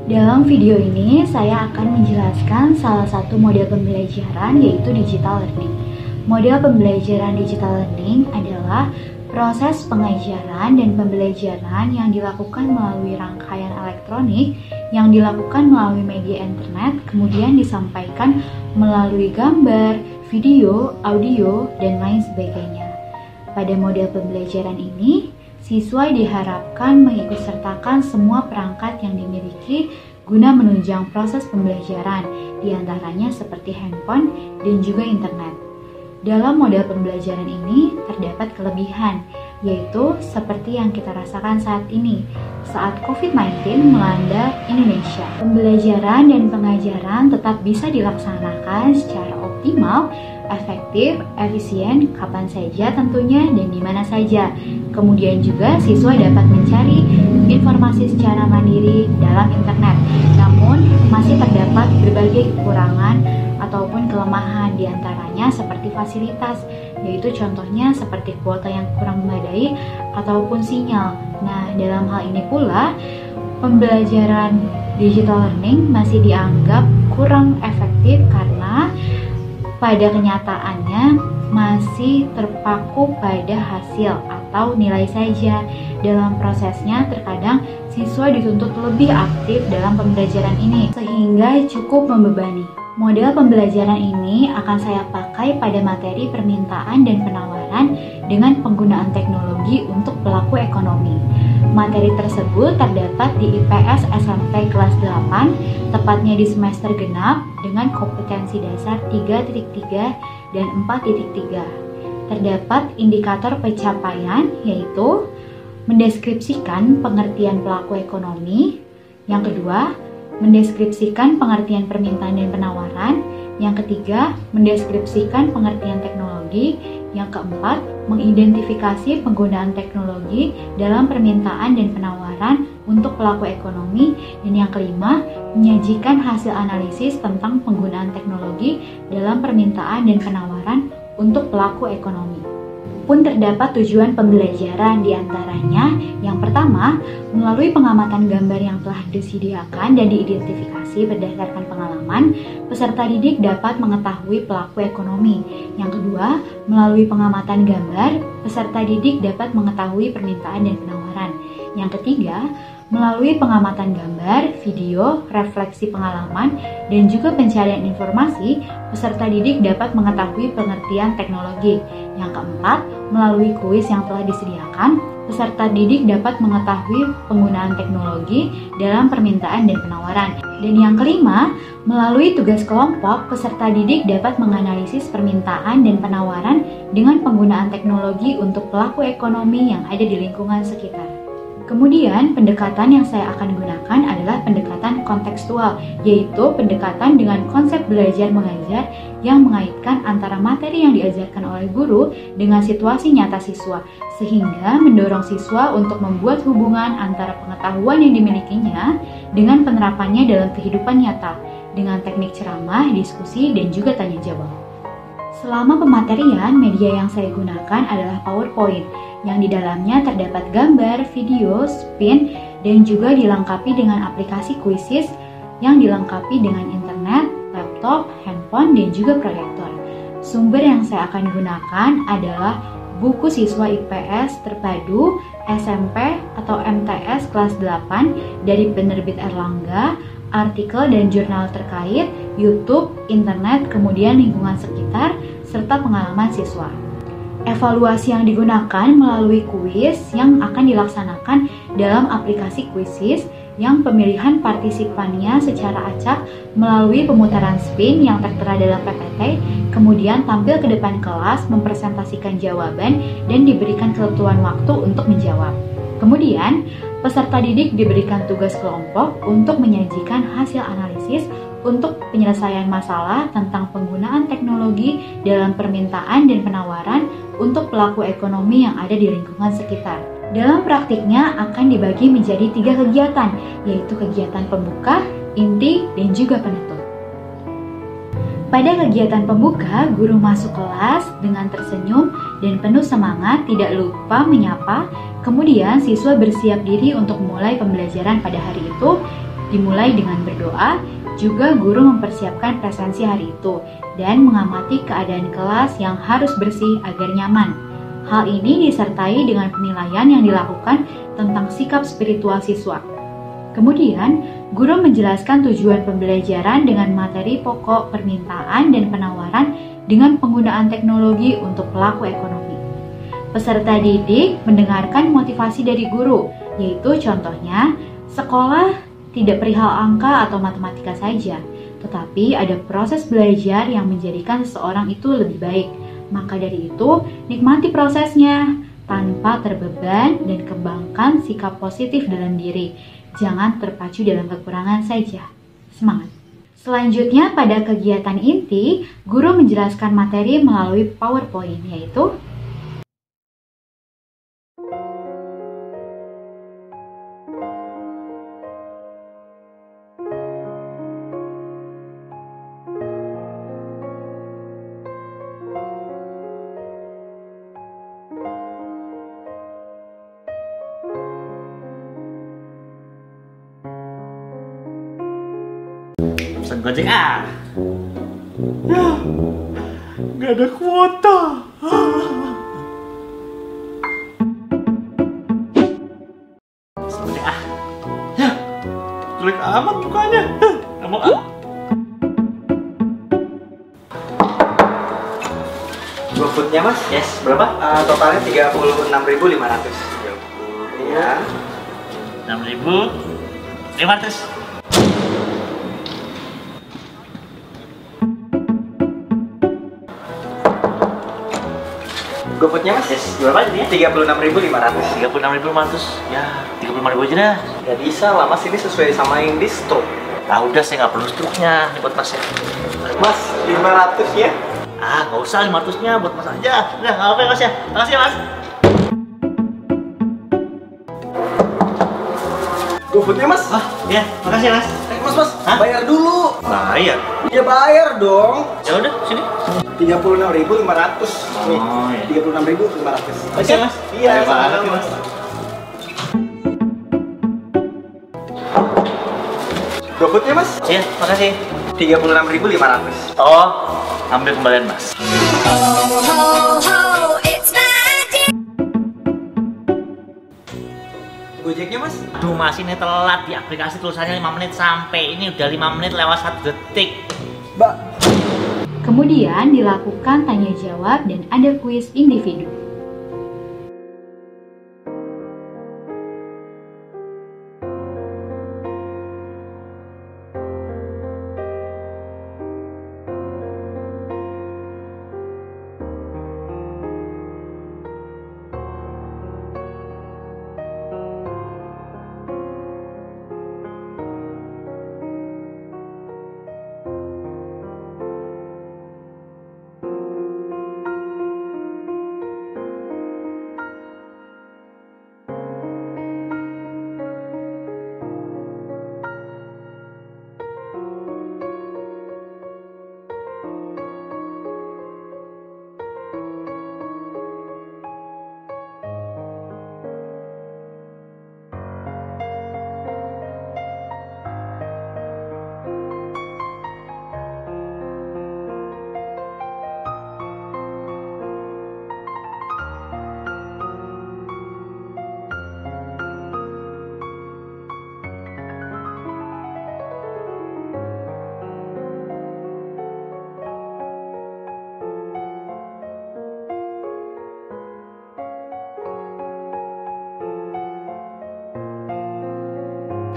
Dalam video ini, saya akan menjelaskan salah satu model pembelajaran, yaitu digital learning. Model pembelajaran digital learning adalah proses pengajaran dan pembelajaran yang dilakukan melalui rangkaian elektronik, yang dilakukan melalui media internet, kemudian disampaikan melalui gambar, video, audio, dan lain sebagainya. Pada model pembelajaran ini, siswa diharapkan mengikutsertakan semua perangkat yang dimiliki guna menunjang proses pembelajaran, diantaranya seperti handphone dan juga internet. Dalam model pembelajaran ini terdapat kelebihan, yaitu seperti yang kita rasakan saat ini, saat COVID-19 melanda Indonesia. Pembelajaran dan pengajaran tetap bisa dilaksanakan secara optimal, efektif, efisien, kapan saja tentunya dan di mana saja. Kemudian juga siswa dapat mencari informasi secara mandiri dalam internet. Namun masih terdapat berbagai kekurangan ataupun kelemahan, diantaranya seperti fasilitas, yaitu contohnya seperti kuota yang kurang memadai ataupun sinyal. Nah, dalam hal ini pula pembelajaran digital learning masih dianggap kurang efektif karena pada kenyataannya masih terpaku pada hasil atau nilai saja. Dalam prosesnya terkadang siswa dituntut lebih aktif dalam pembelajaran ini sehingga cukup membebani. Model pembelajaran ini akan saya pakai pada materi permintaan dan penawaran dengan penggunaan teknologi untuk pelaku ekonomi. Materi tersebut terdapat di IPS SMP kelas 8, tepatnya di semester genap dengan kompetensi dasar 3.3 dan 4.3. Terdapat indikator pencapaian, yaitu mendeskripsikan pengertian pelaku ekonomi. Yang kedua, mendeskripsikan pengertian permintaan dan penawaran. Yang ketiga, mendeskripsikan pengertian teknologi. Yang keempat, mengidentifikasi penggunaan teknologi dalam permintaan dan penawaran untuk pelaku ekonomi. Dan yang kelima, menyajikan hasil analisis tentang penggunaan teknologi dalam permintaan dan penawaran untuk pelaku ekonomi. Pun terdapat tujuan pembelajaran, diantaranya yang pertama, melalui pengamatan gambar yang telah disediakan dan diidentifikasi berdasarkan pengalaman, peserta didik dapat mengetahui pelaku ekonomi. Yang kedua, melalui pengamatan gambar, peserta didik dapat mengetahui permintaan dan penawaran. Yang ketiga, melalui pengamatan gambar, video, refleksi pengalaman, dan juga pencarian informasi, peserta didik dapat mengetahui pengertian teknologi. Yang keempat, melalui kuis yang telah disediakan, peserta didik dapat mengetahui penggunaan teknologi dalam permintaan dan penawaran. Dan yang kelima, melalui tugas kelompok, peserta didik dapat menganalisis permintaan dan penawaran dengan penggunaan teknologi untuk pelaku ekonomi yang ada di lingkungan sekitar. Kemudian, pendekatan yang saya akan gunakan adalah pendekatan kontekstual, yaitu pendekatan dengan konsep belajar mengajar yang mengaitkan antara materi yang diajarkan oleh guru dengan situasi nyata siswa, sehingga mendorong siswa untuk membuat hubungan antara pengetahuan yang dimilikinya dengan penerapannya dalam kehidupan nyata, dengan teknik ceramah, diskusi, dan juga tanya jawab. Selama pematerian, media yang saya gunakan adalah PowerPoint, yang di dalamnya terdapat gambar, video, spin, dan juga dilengkapi dengan aplikasi Quizizz yang dilengkapi dengan internet, laptop, handphone, dan juga proyektor. Sumber yang saya akan gunakan adalah buku siswa IPS terpadu SMP atau MTS kelas 8 dari penerbit Erlangga, artikel dan jurnal terkait, YouTube, internet, kemudian lingkungan sekitar, serta pengalaman siswa. Evaluasi yang digunakan melalui kuis yang akan dilaksanakan dalam aplikasi Quizizz yang pemilihan partisipannya secara acak melalui pemutaran spin yang tertera dalam PPT, kemudian tampil ke depan kelas mempresentasikan jawaban dan diberikan ketentuan waktu untuk menjawab. Kemudian, peserta didik diberikan tugas kelompok untuk menyajikan hasil analisis untuk penyelesaian masalah tentang penggunaan teknologi dalam permintaan dan penawaran untuk pelaku ekonomi yang ada di lingkungan sekitar. Dalam praktiknya akan dibagi menjadi 3 kegiatan, yaitu kegiatan pembuka, inti, dan juga penutup. Pada kegiatan pembuka, guru masuk kelas dengan tersenyum dan penuh semangat, tidak lupa menyapa. Kemudian siswa bersiap diri untuk mulai pembelajaran pada hari itu Dimulai dengan berdoa, juga guru mempersiapkan presensi hari itu dan mengamati keadaan kelas yang harus bersih agar nyaman. Hal ini disertai dengan penilaian yang dilakukan tentang sikap spiritual siswa. Kemudian, guru menjelaskan tujuan pembelajaran dengan materi pokok, permintaan, dan penawaran dengan penggunaan teknologi untuk pelaku ekonomi. Peserta didik mendengarkan motivasi dari guru, yaitu contohnya, sekolah tidak perihal angka atau matematika saja, tetapi ada proses belajar yang menjadikan seseorang itu lebih baik. Maka dari itu, nikmati prosesnya tanpa terbeban dan kembangkan sikap positif dalam diri. Jangan terpacu dalam kekurangan saja. Semangat! Selanjutnya, pada kegiatan inti, guru menjelaskan materi melalui PowerPoint, yaitu pesan Gojek ah. Ya, nggak ada kuota. Gojek ah. Ya, jelek amat mukanya. Kamu ah. GoFood-nya mas? Yes, berapa? Totalnya 36.500. Iya. 6.500. GoFood-nya mas? Yes, berapa jadinya? 36.500. 36.500. Ya, 35.000 aja dah. Gak bisa lah mas, ini sesuai sama yang di stok. Ah udah, saya nggak perlu struknya. Ini buat mas ya. Mas, 500 ya? Ah, nggak usah 500-nya, buat mas aja. Udah, nggak apa-apa ya mas ya. Makasih ya mas. GoFood-nya mas? Wah, ya, makasih ya mas. Mas, Hah? bayar dulu. Bayar? Ya bayar dong. Ya udah, sini. 36.500. Nih, Oh, iya. 36.500. Makasih ya mas. Iya, Baik banget ya, sama-sama. mas. GoFood-nya mas? Iya, makasih. 36.500. Oh, ambil kembalian mas. Gojeknya mas? Aduh mas, ini telat di aplikasi tulisannya 5 menit sampai. Ini udah 5 menit lewat 1 detik. Mbak. kemudian dilakukan tanya jawab dan ada kuis individu.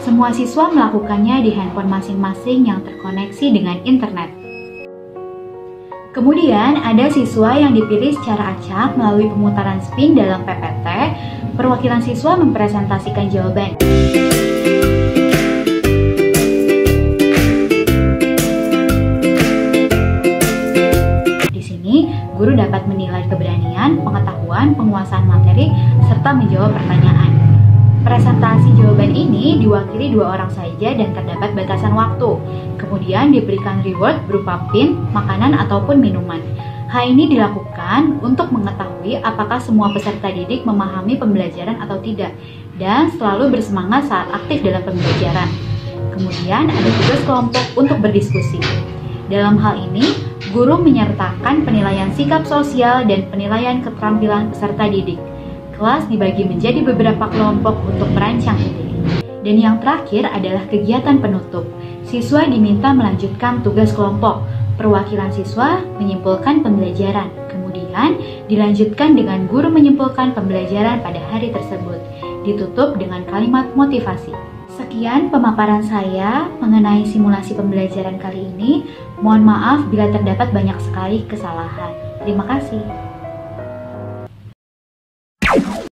Semua siswa melakukannya di handphone masing-masing yang terkoneksi dengan internet. Kemudian ada siswa yang dipilih secara acak melalui pemutaran spin dalam PPT. Perwakilan siswa mempresentasikan jawaban. Di sini, guru dapat menilai keberanian, pengetahuan, penguasaan materi, serta menjawab pertanyaan. Presentasi jawaban ini diwakili 2 orang saja dan terdapat batasan waktu. Kemudian diberikan reward berupa pin, makanan, ataupun minuman. Hal ini dilakukan untuk mengetahui apakah semua peserta didik memahami pembelajaran atau tidak, dan selalu bersemangat saat aktif dalam pembelajaran. Kemudian ada tugas kelompok untuk berdiskusi. Dalam hal ini, guru menyertakan penilaian sikap sosial dan penilaian keterampilan peserta didik. Kelas dibagi menjadi beberapa kelompok untuk merancang ide. Dan yang terakhir adalah kegiatan penutup. Siswa diminta melanjutkan tugas kelompok. Perwakilan siswa menyimpulkan pembelajaran. Kemudian dilanjutkan dengan guru menyimpulkan pembelajaran pada hari tersebut. Ditutup dengan kalimat motivasi. Sekian pemaparan saya mengenai simulasi pembelajaran kali ini. Mohon maaf bila terdapat banyak sekali kesalahan. Terima kasih.